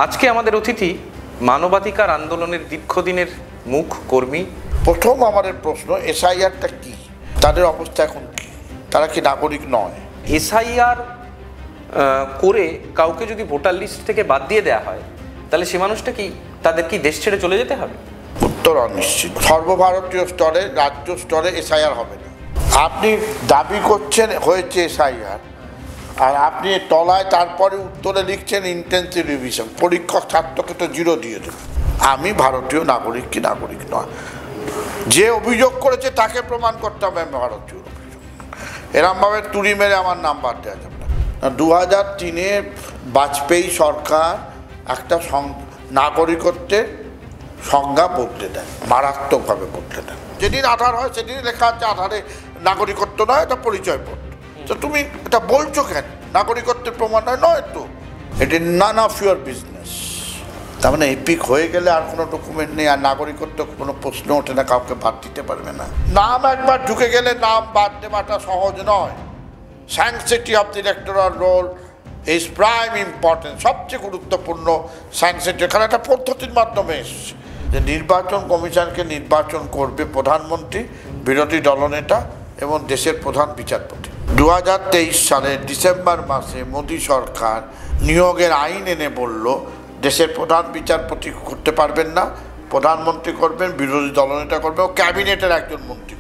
আজকে আমাদের অতিথি মানবাধিকার আন্দোলনের দীর্ঘদিনের মুখ কর্মী। প্রথম আমাদের প্রশ্ন, এসআইআরটা কি, তাদের অবস্থা এখন কি, তারা কি নাগরিক নয়? এসআইআর করে কাউকে যদি ভোটার লিস্ট থেকে বাদ দিয়ে দেওয়া হয় তাহলে সে মানুষটা কি, তাদের কি দেশ ছেড়ে চলে যেতে হবে? উত্তর অনিশ্চিত। সর্বভারতীয় স্তরে, রাজ্য স্তরে এসআইআর হবে না। আপনি দাবি করছেন হয়েছে এসআইআর, আর আপনি তলায় তারপরে উত্তরে লিখছেন ইন্টেন্সিভ রিভিশন, পরীক্ষক ছাত্রকে তো 0 দিয়ে দেবে। আমি ভারতীয় নাগরিক কি নাগরিক নয়, যে অভিযোগ করেছে তাকে প্রমাণ করতে হবে আমি ভারতীয় অভিযোগ। এরমভাবে তুড়ি মেরে আমার নাম বাদ দেওয়া যাবে না। 2003-এ বাজপেয়ী সরকার একটা নাগরিকত্বের সংজ্ঞা বদলে দেন, মারাত্মকভাবে বদলে দেন। যেদিন আধার হয় সেদিনই লেখা আছে আধারে নাগরিকত্ব নয়, এটা পরিচয়পত্র। তো তুমি এটা বলছো কেন? নাগরিকত্বের প্রমাণ নয় তো, এটা নান অফ ইউর বিজনেস। তার মানে এপিক হয়ে গেলে আর কোনো ডকুমেন্ট নেই, আর নাগরিকত্ব কোনো প্রশ্ন ওঠে না, কাউকে বাদ দিতে পারবে না। নাম একবার ঢুকে গেলে নাম বাদ দেওয়াটা সহজ নয়। Sanctity of the electoral roll is prime important, সবচেয়ে গুরুত্বপূর্ণ স্যাংসিটি। এখানে একটা পদ্ধতির মাধ্যমে এসছে যে নির্বাচন কমিশনকে নির্বাচন করবে প্রধানমন্ত্রী, বিরোধী দলনেতা এবং দেশের প্রধান বিচারপতি। 2023 সালের ডিসেম্বর মাসে মোদী সরকার নিয়োগের আইন এনে বলল দেশের প্রধান বিচারপতি করতে পারবেন না, প্রধানমন্ত্রী করবেন, বিরোধী দলনেতা করবে ও ক্যাবিনেটের একজন মন্ত্রী।